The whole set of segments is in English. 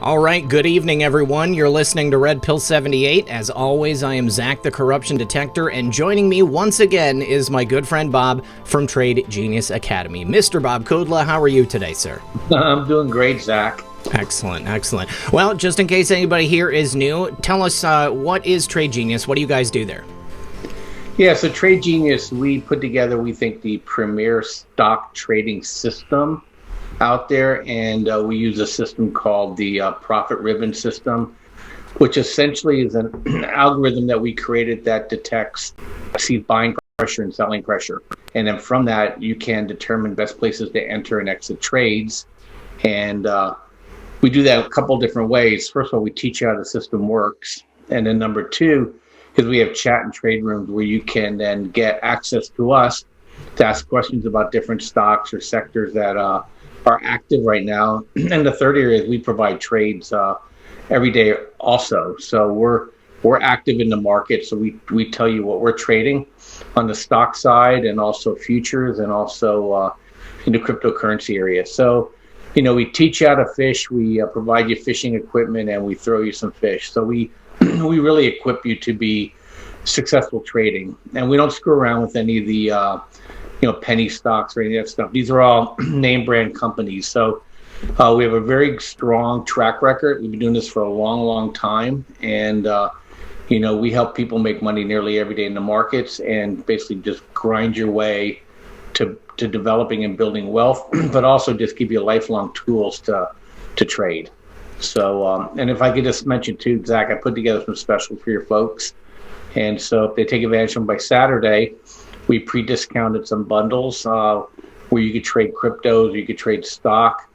All right, good evening, everyone. You're listening to Red Pill 78. As always, I am Zak, the Corruption Detector, and joining me once again is my good friend Bob from Trade Genius Academy. Mr. Bob Kudla, how are you today, sir? I'm doing great, Zach. Excellent, excellent. Well, just in case anybody here is new, tell us what is Trade Genius? What do you guys do there? Yeah, so Trade Genius, we put together, we think, the premier stock trading system out there, and we use a system called the profit ribbon system, which essentially is an algorithm that we created that detects buying pressure and selling pressure. And then from that, you can determine best places to enter and exit trades. And we do that a couple different ways. First of all, we teach you how the system works. And then number two is we have chat and trade rooms where you can then get access to us to ask questions about different stocks or sectors that are active right now. And the third area is we provide trades every day also. So we're active in the market. So we tell you what we're trading on the stock side and also futures and also in the cryptocurrency area. So, you know, we teach you how to fish, we provide you fishing equipment, and we throw you some fish. So we really equip you to be successful trading. And we don't screw around with any of the penny stocks or any of that stuff. These are all name brand companies. So we have a very strong track record. We've been doing this for a long, long time. And, we help people make money nearly every day in the markets and basically just grind your way to developing and building wealth, but also just give you lifelong tools to trade. So, and if I could just mention too, Zach, I put together some specials for your folks. And so if they take advantage of them by Saturday, we pre-discounted some bundles where you could trade cryptos, you could trade stock,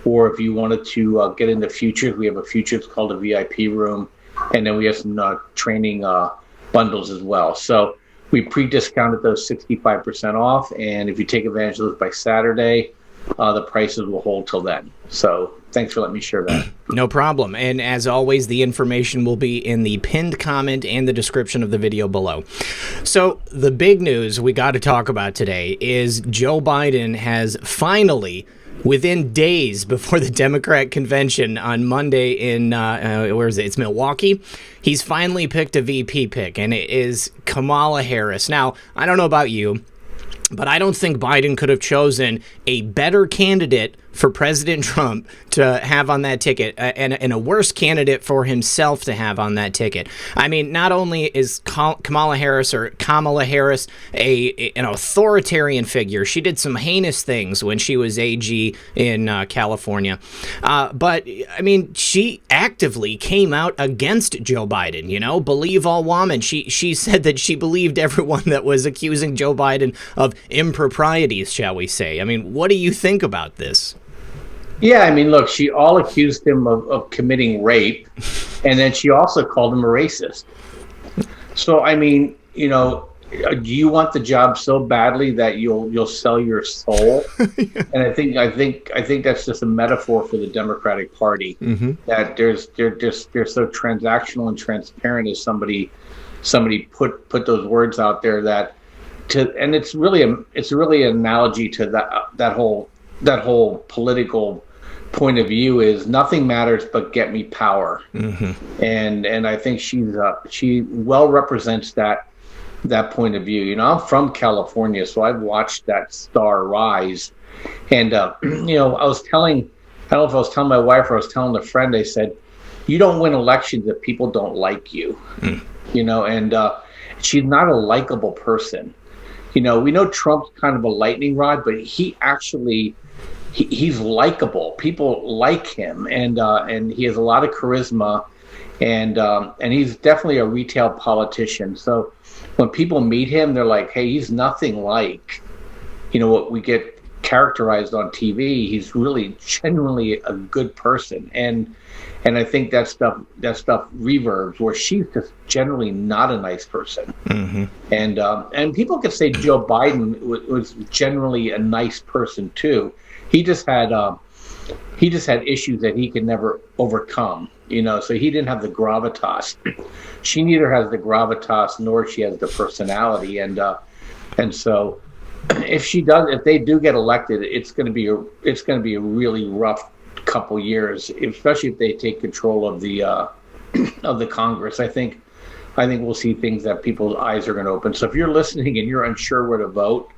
or if you wanted to get into futures, we have a futures called a VIP room, and then we have some training bundles as well. So we pre-discounted those 65% off, and if you take advantage of those by Saturday, the prices will hold till then. So thanks for letting me share that. No problem. And as always, the information will be in the pinned comment and the description of the video below. So the big news we got to talk about today is Joe Biden has finally, within days before the Democrat convention on Monday in, where is it? It's Milwaukee. He's finally picked a VP pick, and it is Kamala Harris. Now, I don't know about you, but I don't think Biden could have chosen a better candidate for President Trump to have on that ticket and a worse candidate for himself to have on that ticket. I mean, not only is Kamala Harris an authoritarian figure. She did some heinous things when she was AG in California. But, I mean, she actively came out against Joe Biden, believe all woman. She said that she believed everyone that was accusing Joe Biden of improprieties, shall we say. I mean, what do you think about this? Yeah, I mean, look, she all accused him of committing rape, and then she also called him a racist. So, I mean, do you want the job so badly that you'll sell your soul? And I think that's just a metaphor for the Democratic Party, that they're so transactional and transparent as somebody put those words out there and it's really an analogy to that whole political point of view is nothing matters but get me power. And I think she well represents that point of view. I'm from California, so I've watched that star rise. And I don't know if I was telling my wife or I was telling a friend, I said, you don't win elections if people don't like you. And she's not a likable person. We know Trump's kind of a lightning rod, but he's likable. People like him, and he has a lot of charisma, and he's definitely a retail politician. So when people meet him, they're like, hey, he's nothing like what we get characterized on TV. He's really genuinely a good person, and I think that stuff reverbs where she's just generally not a nice person. And people could say Joe Biden was generally a nice person too. He just had issues that he could never overcome, so he didn't have the gravitas. She neither has the gravitas nor she has the personality. And so if they do get elected, it's going to be a really rough couple years, especially if they take control of the Congress. I think we'll see things that people's eyes are going to open. So if you're listening and you're unsure where to vote,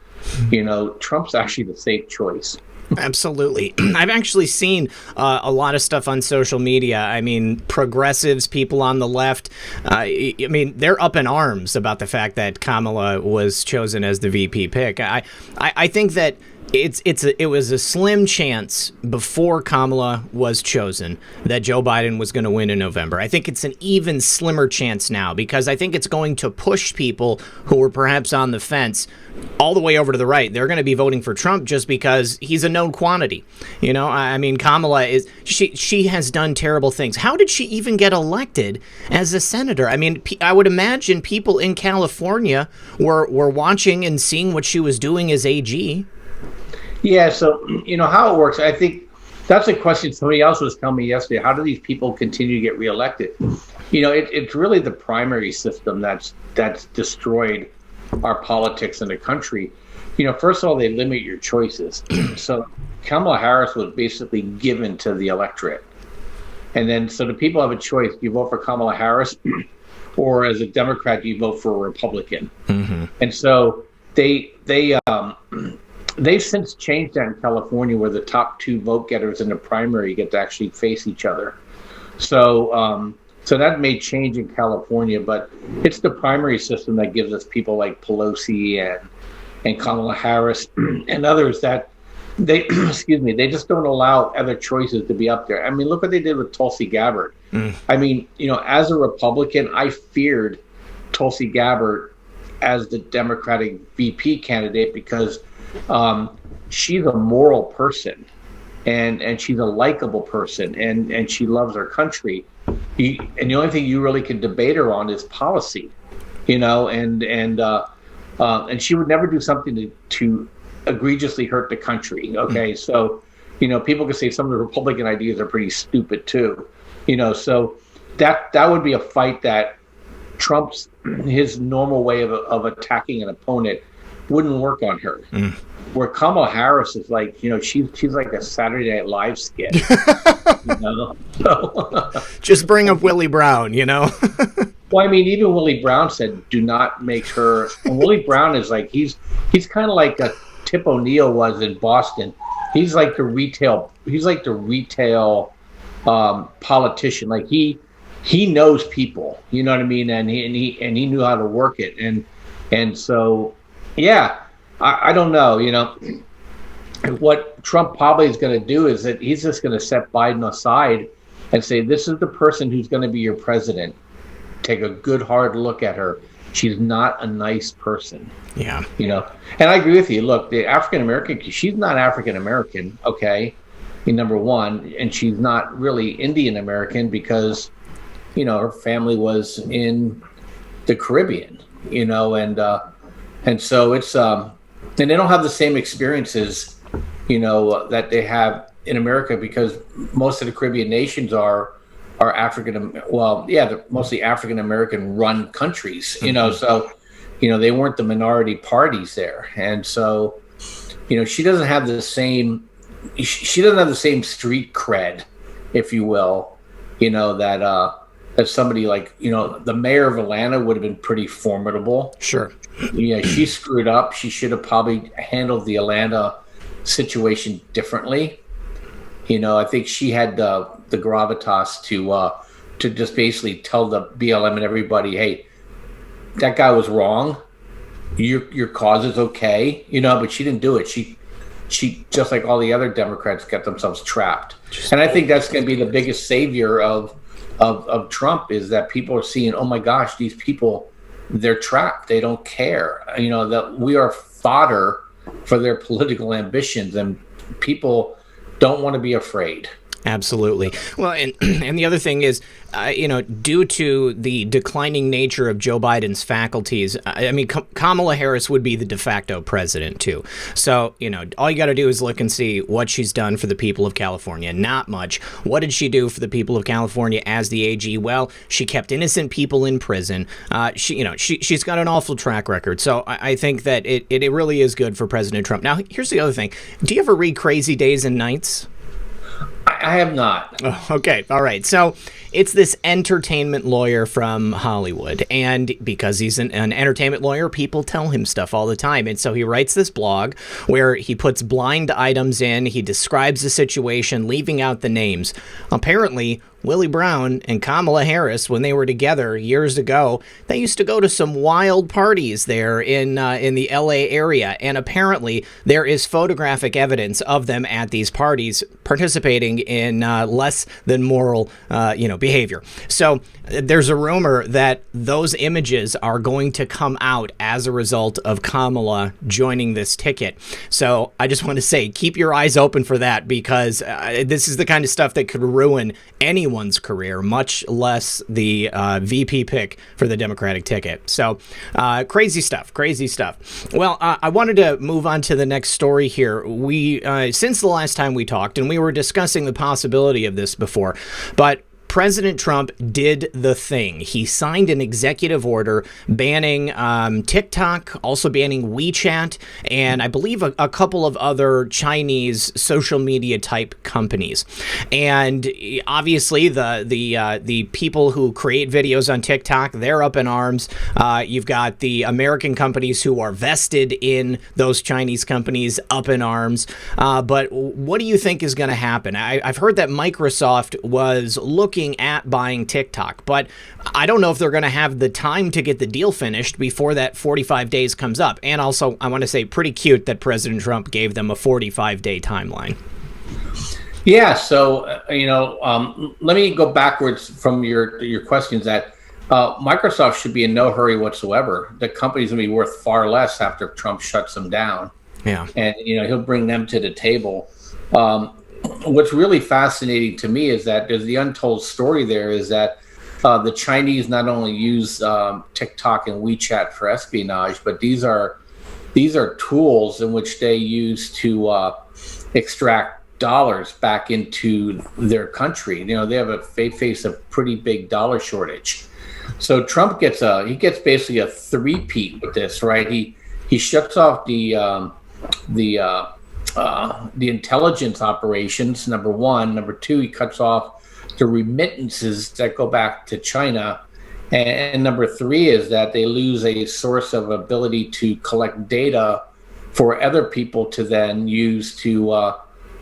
Trump's actually the safe choice. Absolutely. I've actually seen a lot of stuff on social media. I mean, progressives, people on the left, they're up in arms about the fact that Kamala was chosen as the VP pick. I think that it was a slim chance before Kamala was chosen that Joe Biden was going to win in November. I think it's an even slimmer chance now because I think it's going to push people who were perhaps on the fence all the way over to the right. They're going to be voting for Trump just because he's a known quantity. Kamala she has done terrible things. How did she even get elected as a senator? I mean, I would imagine people in California were watching and seeing what she was doing as AG. Yeah, so how it works. I think that's a question somebody else was telling me yesterday. How do these people continue to get reelected? It's really the primary system that's destroyed our politics in the country. First of all, they limit your choices. So Kamala Harris was basically given to the electorate, and then so the people have a choice: you vote for Kamala Harris, or as a Democrat, you vote for a Republican. Mm-hmm. And so they've since changed that in California, where the top two vote getters in the primary get to actually face each other. So that may change in California, but it's the primary system that gives us people like Pelosi and Kamala Harris and others that they they just don't allow other choices to be up there. I mean, look what they did with Tulsi Gabbard. I mean, as a Republican, I feared Tulsi Gabbard as the Democratic VP candidate because she's a moral person and she's a likable person and she loves her country. And the only thing you really can debate her on is policy, and she would never do something to egregiously hurt the country. Okay. So, people can say some of the Republican ideas are pretty stupid too, so that would be a fight that his normal way of attacking an opponent wouldn't work on her. Where Kamala Harris is like, she's like a Saturday Night Live skit. So, just bring up Willie Brown, Well, I mean, even Willie Brown said, "Do not make her." And Willie Brown is like he's kind of like a Tip O'Neill was in Boston. He's like the retail. He's like the retail politician. Like he knows people. You know what I mean? And he knew how to work it. And so, yeah. I don't know, what Trump probably is going to do is that he's just going to set Biden aside and say, this is the person who's going to be your president. Take a good hard look at her. She's not a nice person. Yeah. And I agree with you. Look, the African-American, she's not African-American, okay, number one, and she's not really Indian-American because, her family was in the Caribbean, and so it's, and they don't have the same experiences, that they have in America because most of the Caribbean nations are African. Well, yeah, they're mostly African American run countries, so, they weren't the minority parties there. And so, she doesn't have the same street cred, if you will, that somebody like, the mayor of Atlanta would have been pretty formidable. Sure. Yeah, she screwed up. She should have probably handled the Atlanta situation differently. I think she had the gravitas to just basically tell the BLM and everybody, hey, that guy was wrong. Your cause is okay, but she didn't do it. She just like all the other Democrats got themselves trapped. And I think that's going to be the biggest savior of Trump is that people are seeing, oh my gosh, these people, they're trapped. They don't care. That we are fodder for their political ambitions, and people don't want to be afraid. Absolutely. Well, and the other thing is, due to the declining nature of Joe Biden's faculties, Kamala Harris would be the de facto president, too. So, all you got to do is look and see what she's done for the people of California. Not much. What did she do for the people of California as the AG? Well, she kept innocent people in prison. She's got an awful track record. So I think that it really is good for President Trump. Now, here's the other thing. Do you ever read Crazy Days and Nights? I have not. Oh, okay. All right. So it's this entertainment lawyer from Hollywood. And because he's an entertainment lawyer, people tell him stuff all the time. And so he writes this blog where he puts blind items in. He describes the situation, leaving out the names. Apparently, Willie Brown and Kamala Harris, when they were together years ago, they used to go to some wild parties there in the LA area. And apparently there is photographic evidence of them at these parties participating in less than moral, behavior. So there's a rumor that those images are going to come out as a result of Kamala joining this ticket. So I just want to say, keep your eyes open for that, because this is the kind of stuff that could ruin anyone's career, much less the VP pick for the Democratic ticket. So crazy stuff. Well, I wanted to move on to the next story here. We since the last time we talked, and we were discussing the possibility of this before, but President Trump did the thing. He signed an executive order banning TikTok, also banning WeChat, and I believe a couple of other Chinese social media type companies. And obviously, the people who create videos on TikTok, they're up in arms. You've got the American companies who are vested in those Chinese companies up in arms. But what do you think is going to happen? I've heard that Microsoft was looking at buying TikTok, but I don't know if they're going to have the time to get the deal finished before that 45 days comes up. And also, I want to say, pretty cute that President Trump gave them a 45-day timeline. Yeah, so let me go backwards from your questions. That Microsoft should be in no hurry whatsoever. The company's going to be worth far less after Trump shuts them down. Yeah, and he'll bring them to the table. What's really fascinating to me is that there's the untold story there is that the Chinese not only use TikTok and WeChat for espionage, but these are tools in which they use to extract dollars back into their country. They have they face a pretty big dollar shortage. So Trump gets basically a three-peat with this, right? He shuts off the intelligence operations, number one. Number two, he cuts off the remittances that go back to China. And number three is that they lose a source of ability to collect data for other people to then use to,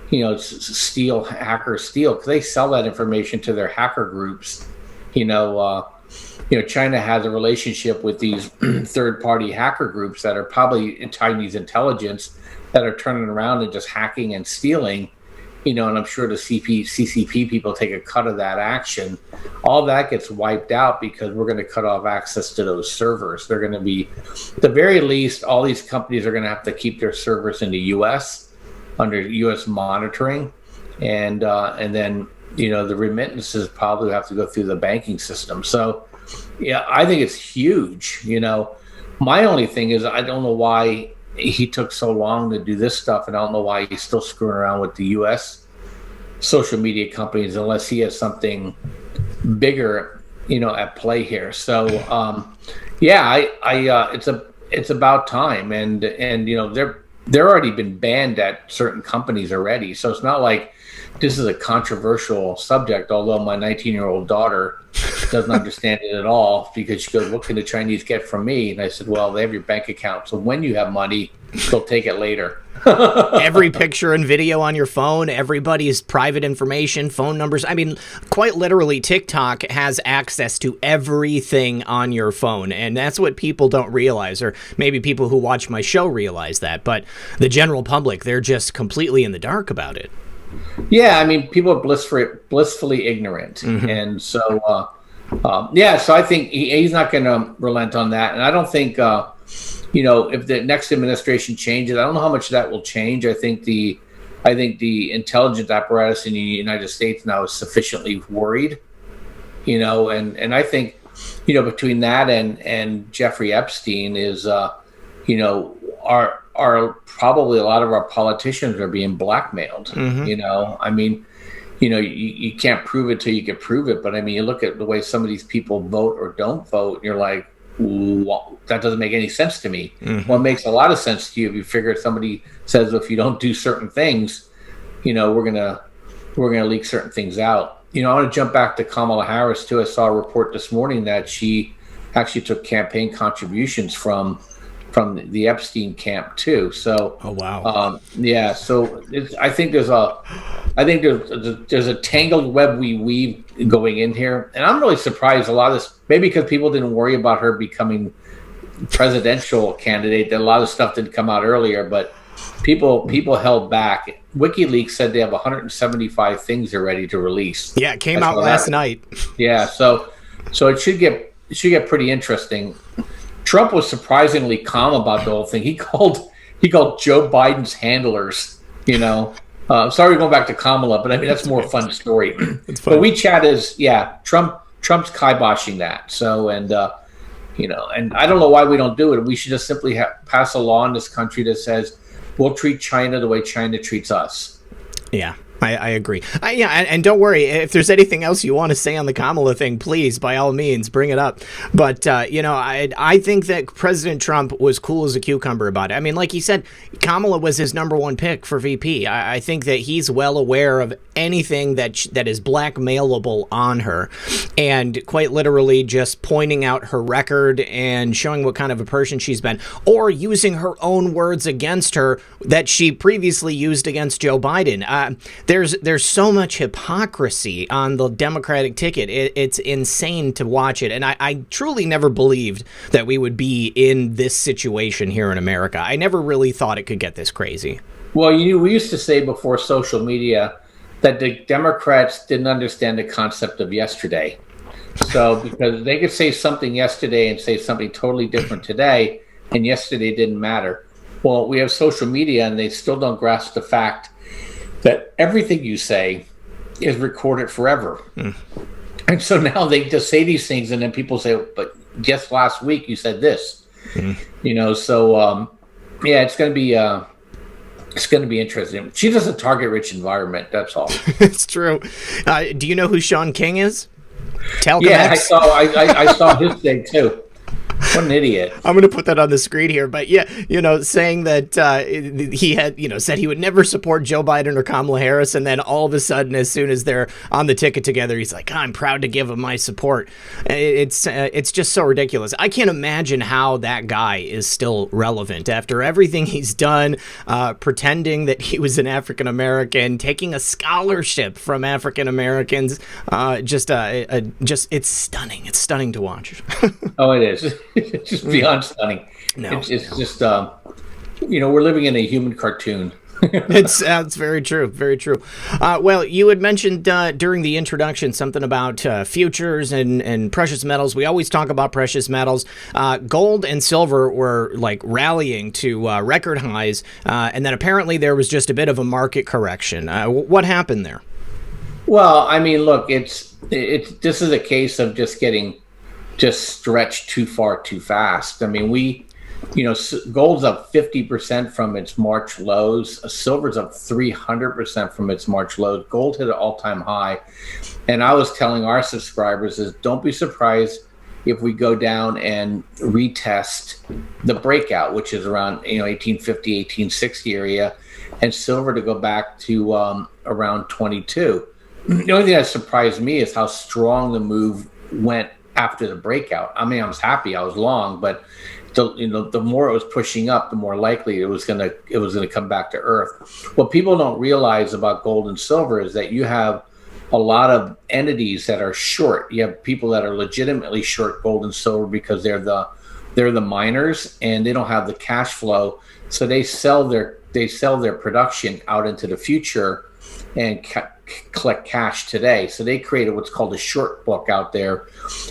hackers steal, because they sell that information to their hacker groups. China has a relationship with these third-party hacker groups that are probably in Chinese intelligence that are turning around and just hacking and stealing, and I'm sure the CCP people take a cut of that action. All that gets wiped out because we're going to cut off access to those servers. They're going to be, at the very least, all these companies are going to have to keep their servers in the U.S. under U.S. monitoring, and then the remittances probably have to go through the banking system. So, yeah, I think it's huge. My only thing is I don't know why he took so long to do this stuff, and I don't know why he's still screwing around with the U.S. social media companies unless he has something bigger, at play here. So, it's about time, and they're already been banned at certain companies already. So it's not like this is a controversial subject. Although my 19-year-old daughter doesn't understand it at all, because she goes, "What can the Chinese get from me?" And I said, "Well, they have your bank account. So when you have money, they'll take it later." Every picture and video on your phone, everybody's private information, phone numbers. I mean, quite literally, TikTok has access to everything on your phone. And that's what people don't realize, or maybe people who watch my show realize that. But the general public, they're just completely in the dark about it. Yeah, I mean, people are blissfully ignorant. Mm-hmm. And so, so I think he's not going to relent on that. And I don't think, if the next administration changes, I don't know how much that will change. I think the intelligence apparatus in the United States now is sufficiently worried, and I think, between that and Jeffrey Epstein is, are probably a lot of our politicians are being blackmailed. Mm-hmm. I mean, you can't prove it till you can prove it. But I mean, you look at the way some of these people vote or don't vote, and you're like, well, that doesn't make any sense to me. Mm-hmm. Well, it makes a lot of sense to you if you figure somebody says, if you don't do certain things, we're gonna we're going to leak certain things out. I want to jump back to Kamala Harris too. I saw a report this morning that she actually took campaign contributions from the Epstein camp too. So, oh wow, yeah. So I think there's a tangled web we weave going in here, and I'm really surprised a lot of this. Maybe because people didn't worry about her becoming presidential candidate, that a lot of stuff didn't come out earlier, but people held back. WikiLeaks said they have 175 things they're ready to release. Yeah, it came out last night. Yeah, so it should get pretty interesting. Trump was surprisingly calm about the whole thing. He called Joe Biden's handlers. Sorry, going back to Kamala, but I mean that's more a fun story. It's fun. But WeChat is Trump's kiboshing that. So and I don't know why we don't do it. We should just simply pass a law in this country that says we'll treat China the way China treats us. Yeah. I agree. And don't worry, if there's anything else you want to say on the Kamala thing, please, by all means, bring it up. But, I think that President Trump was cool as a cucumber about it. I mean, like he said, Kamala was his number one pick for VP. I think that he's well aware of anything that is blackmailable on her, and quite literally just pointing out her record and showing what kind of a person she's been, or using her own words against her that she previously used against Joe Biden. There's so much hypocrisy on the Democratic ticket. It's insane to watch it. And I truly never believed that we would be in this situation here in America. I never really thought it could get this crazy. Well, we used to say before social media that the Democrats didn't understand the concept of yesterday. So because they could say something yesterday and say something totally different today, and yesterday didn't matter. Well, we have social media, and they still don't grasp the fact that everything you say is recorded forever. And so now they just say these things, and then people say, but just last week you said this. So it's going to be interesting. She's just a target-rich environment, that's all. It's true. Do you know who Sean King is? Yeah, I saw his thing too. What an idiot. I'm going to put that on the screen here. But yeah, saying that he had, said he would never support Joe Biden or Kamala Harris. And then all of a sudden, as soon as they're on the ticket together, he's like, I'm proud to give him my support. It's just so ridiculous. I can't imagine how that guy is still relevant after everything he's done, pretending that he was an African-American, taking a scholarship from African-Americans. It's stunning. It's stunning to watch. Oh, it is. It's just beyond stunning. No. It's just, we're living in a human cartoon. It's very true. Very true. Well, you had mentioned during the introduction something about futures and precious metals. We always talk about precious metals. Gold and silver were like rallying to record highs. And then apparently there was just a bit of a market correction. What happened there? Well, I mean, look, this is a case of just stretched too far too fast. I mean, gold's up 50% from its March lows. Silver's up 300% from its March lows. Gold hit an all-time high. And I was telling our subscribers is don't be surprised if we go down and retest the breakout, which is around 1850, 1860 area, and silver to go back to around 22. The only thing that surprised me is how strong the move went after the breakout. I mean, I was happy I was long, but the more it was pushing up, the more likely it was gonna come back to earth. What people don't realize about gold and silver is that you have a lot of entities that are short. You have people that are legitimately short gold and silver because they're the miners and they don't have the cash flow, so they sell their production out into the future and collect cash today. So they created what's called a short book out there.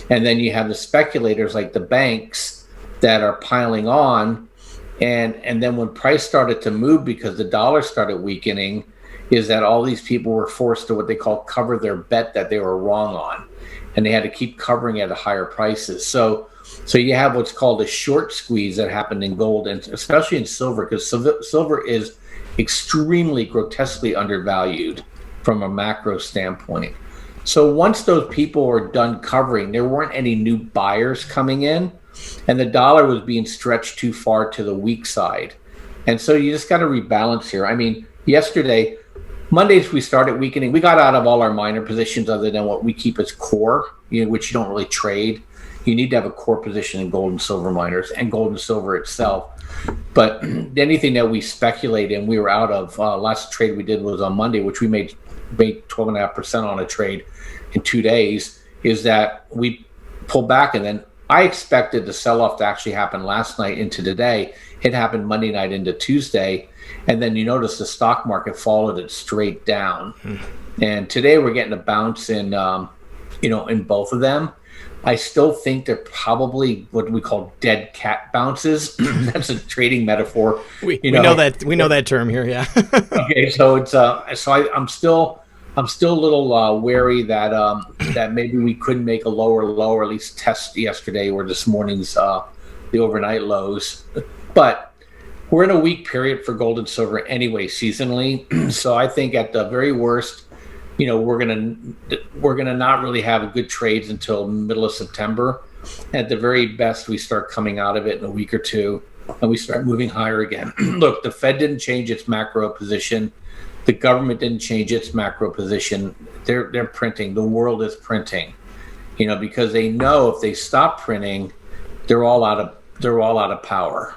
And then you have the speculators like the banks that are piling on. And then when price started to move because the dollar started weakening, is that all these people were forced to what they call cover their bet that they were wrong on. And they had to keep covering at higher prices. So you have what's called a short squeeze that happened in gold and especially in silver, because silver is extremely grotesquely undervalued from a macro standpoint. So once those people were done covering, there weren't any new buyers coming in, and the dollar was being stretched too far to the weak side. And so you just got to rebalance here. I mean, yesterday, Mondays we started weakening. We got out of all our minor positions other than what we keep as core, which you don't really trade. You need to have a core position in gold and silver miners and gold and silver itself. But anything that we speculate in, we were out of. Last trade we did was on Monday, which we made 12.5% on a trade in 2 days, is that we pulled back. And then I expected the sell-off to actually happen last night into today. It happened Monday night into Tuesday. And then you notice the stock market followed it straight down. And today we're getting a bounce in, in both of them. I still think they're probably what we call dead cat bounces. That's a trading metaphor. We know that term here. Yeah. Okay, so it's I'm still a little wary that that maybe we couldn't make a lower low, or at least test yesterday or this morning's the overnight lows. But we're in a weak period for gold and silver anyway, seasonally. So I think at the very worst, we're gonna not really have good trades until middle of September. At the very best, we start coming out of it in a week or two, and we start moving higher again. Look, the Fed didn't change its macro position. The government didn't change its macro position. They're printing. The world is printing, because they know if they stop printing, they're all out of power,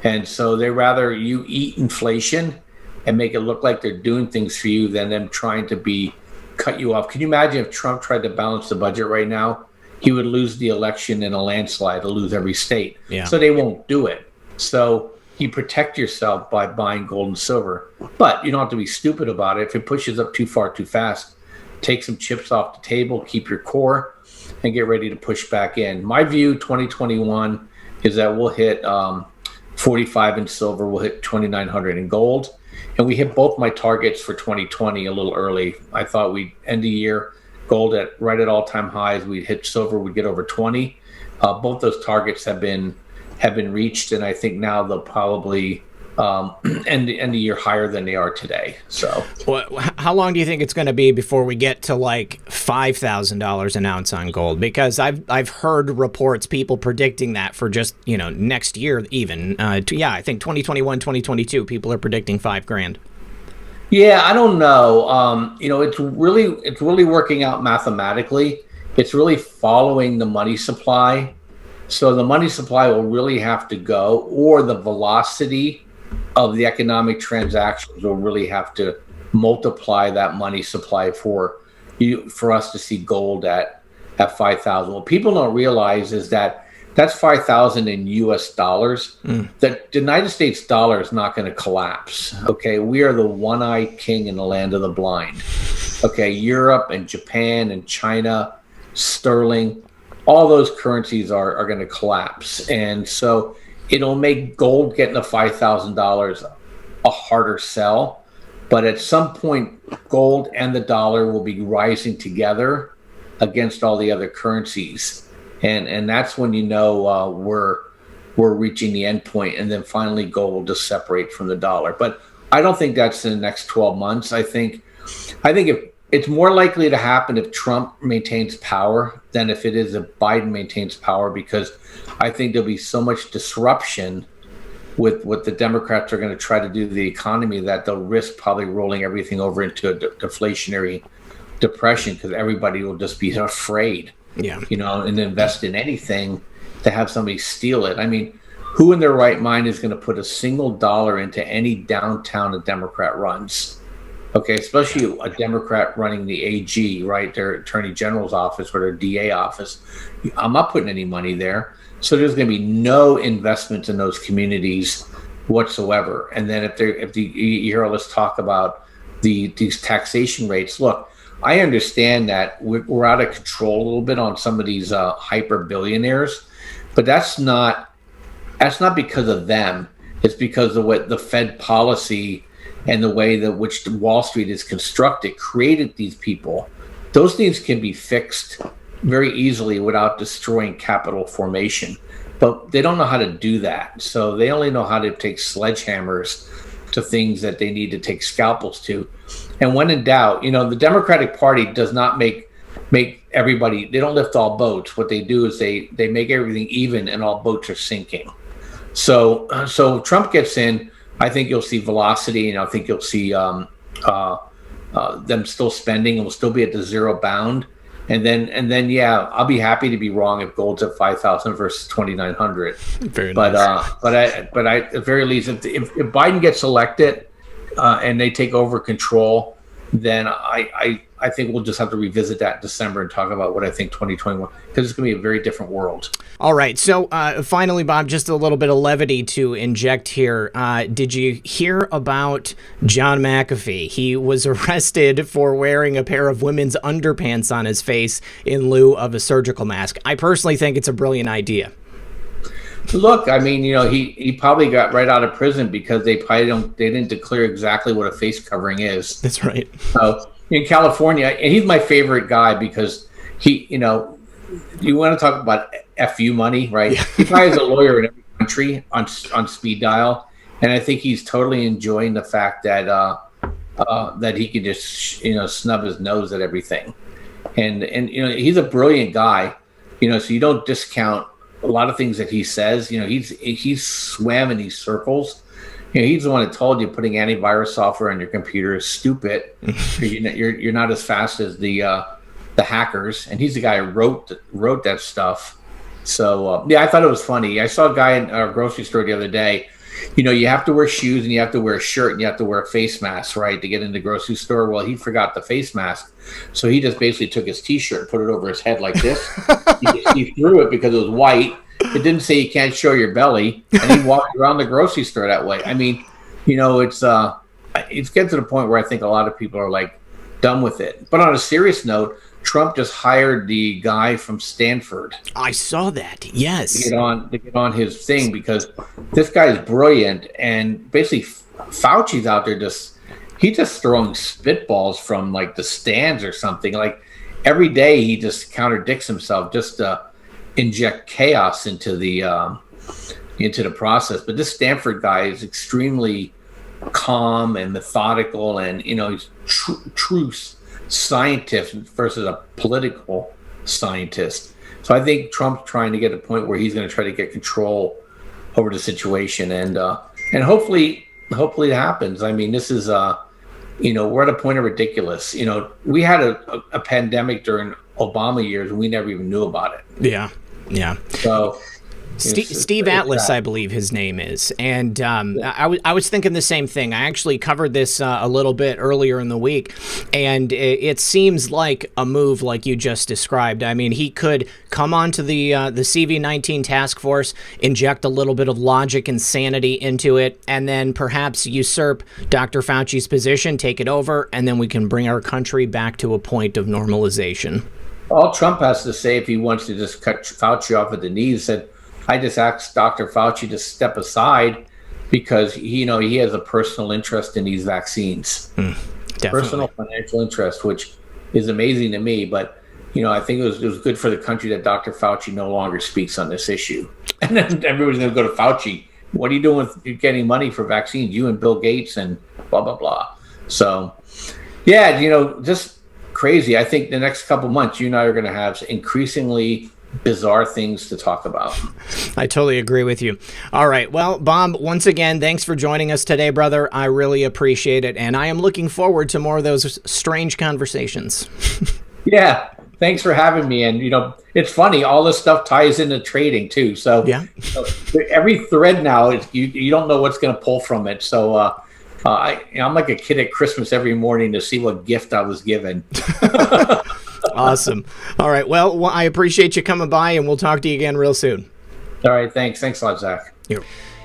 and so they rather you eat inflation and make it look like they're doing things for you than them trying to cut you off. Can you imagine if Trump tried to balance the budget right now? He would lose the election in a landslide, he'll lose every state. Yeah. So they won't do it. So you protect yourself by buying gold and silver. But you don't have to be stupid about it. If it pushes up too far too fast, take some chips off the table, keep your core, and get ready to push back in. My view, 2021, is that we'll hit 45 in silver, we'll hit 2,900 in gold. And we hit both my targets for 2020 a little early. I thought we'd end the year gold right at all-time highs. We'd hit silver, we'd get over 20. Both those targets have been reached, and I think now they'll probably end the year higher than they are today. So, how long do you think it's going to be before we get to like $5,000 an ounce on gold? Because I've heard reports, people predicting that for just next year even. I think 2021, 2022, people are predicting $5,000. Yeah, I don't know. It's really working out mathematically. It's really following the money supply. So the money supply will really have to go, or the velocity of the economic transactions will really have to multiply that money supply for us to see gold at 5,000. What people don't realize is that that's 5,000 in US dollars. The United States dollar is not going to collapse. Okay, we are the one-eyed king in the land of the blind. Okay, Europe and Japan and China, sterling, all those currencies are going to collapse. And so it'll make gold getting to $5,000 a harder sell. But at some point, gold and the dollar will be rising together against all the other currencies. And that's when we're reaching the end point, and then finally gold will just separate from the dollar. But I don't think that's in the next 12 months. I think if it's more likely to happen if Trump maintains power than if it is if Biden maintains power, because I think there'll be so much disruption with what the Democrats are going to try to do to the economy that they'll risk probably rolling everything over into a deflationary depression, because everybody will just be afraid, and invest in anything to have somebody steal it. I mean, who in their right mind is going to put a single dollar into any downtown a Democrat runs? Okay, especially a Democrat running the AG, right, their Attorney General's office or their DA office. I'm not putting any money there. So there's going to be no investment in those communities whatsoever. And then if you hear all this talk about these taxation rates, look, I understand that we're out of control a little bit on some of these hyper billionaires, but that's not because of them. It's because of what the Fed policy and the way that which Wall Street is constructed created these people. Those things can be fixed very easily without destroying capital formation, but they don't know how to do that. So they only know how to take sledgehammers to things that they need to take scalpels to. And when in doubt, the Democratic Party does not make everybody, they don't lift all boats. What they do is they make everything even, and all boats are sinking. So Trump gets in, I think you'll see velocity, and I think you'll see them still spending, and we'll still be at the zero bound. And then, yeah, I'll be happy to be wrong if gold's at 5,000 versus 2,900. Very but nice. But at the very least, if Biden gets elected and they take over control, then I think we'll just have to revisit that in December and talk about what I think 2021, because it's going to be a very different world. All right. So finally, Bob, just a little bit of levity to inject here. Did you hear about John McAfee? He was arrested for wearing a pair of women's underpants on his face in lieu of a surgical mask. I personally think it's a brilliant idea. Look, I mean, he probably got right out of prison because they didn't declare exactly what a face covering is. That's right. So in California, and he's my favorite guy because you want to talk about FU money, right? Yeah. He probably has a lawyer in every country on speed dial, and I think he's totally enjoying the fact that that he could just snub his nose at everything, and he's a brilliant guy, so you don't discount a lot of things that he says. He's swam in these circles. He's the one that told you putting antivirus software on your computer is stupid. You're not as fast as the hackers, and he's the guy who wrote that stuff. So yeah, I thought it was funny. I saw a guy in our grocery store the other day. You have to wear shoes, and you have to wear a shirt, and you have to wear a face mask, right, to get in the grocery store. Well, he forgot the face mask, so he just basically took his T-shirt, put it over his head like this. He threw it because it was white. It didn't say you can't show your belly, and he walked around the grocery store that way. I mean, it's getting to the point where I think a lot of people are like done with it. But on a serious note, Trump just hired the guy from Stanford. I saw that. Yes. To get on his thing, because this guy is brilliant, and basically Fauci's out there he's just throwing spitballs from like the stands or something. Like every day he just contradicts himself just to inject chaos into the process. But this Stanford guy is extremely calm and methodical, and he's true scientist versus a political scientist. So I think Trump's trying to get to a point where he's going to try to get control over the situation, and hopefully it happens. I mean, this is we're at a point of ridiculous. We had a pandemic during Obama years and we never even knew about it. Yeah. So Steve Atlas, I believe his name is. And I was thinking the same thing. I actually covered this a little bit earlier in the week, and it seems like a move like you just described. I mean, he could come onto the CV-19 task force, inject a little bit of logic and sanity into it, and then perhaps usurp Dr. Fauci's position, take it over, and then we can bring our country back to a point of normalization. All Trump has to say, if he wants to just cut Fauci off at the knees, said, I just asked Dr. Fauci to step aside because he has a personal interest in these vaccines, personal financial interest, which is amazing to me. But I think it was good for the country that Dr. Fauci no longer speaks on this issue. And then everybody's going to go to Fauci. What are you doing with getting money for vaccines? You and Bill Gates and blah blah blah. So yeah, just crazy. I think the next couple months, you and I are going to have increasingly bizarre things to talk about. I totally agree with you. All right. Well, Bob, once again, thanks for joining us today, brother. I really appreciate it. And I am looking forward to more of those strange conversations. Yeah. Thanks for having me. And, it's funny. All this stuff ties into trading too. So yeah, every thread now, you don't know what's going to pull from it. So I'm like a kid at Christmas every morning to see what gift I was given. Awesome. All right. Well, I appreciate you coming by, and we'll talk to you again real soon. All right. Thanks. Thanks a lot, Zach.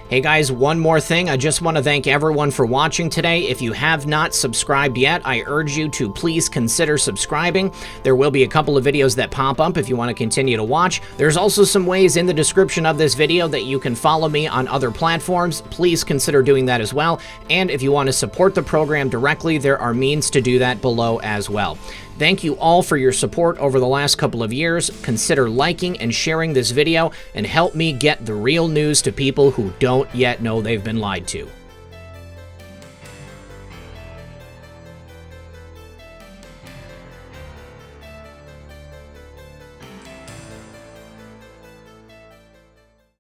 Hey guys, one more thing. I just want to thank everyone for watching today. If you have not subscribed yet, I urge you to please consider subscribing. There will be a couple of videos that pop up if you want to continue to watch. There's also some ways in the description of this video that you can follow me on other platforms. Please consider doing that as well. And if you want to support the program directly, there are means to do that below as well. Thank you all for your support over the last couple of years. Consider liking and sharing this video and help me get the real news to people who don't yet know they've been lied to.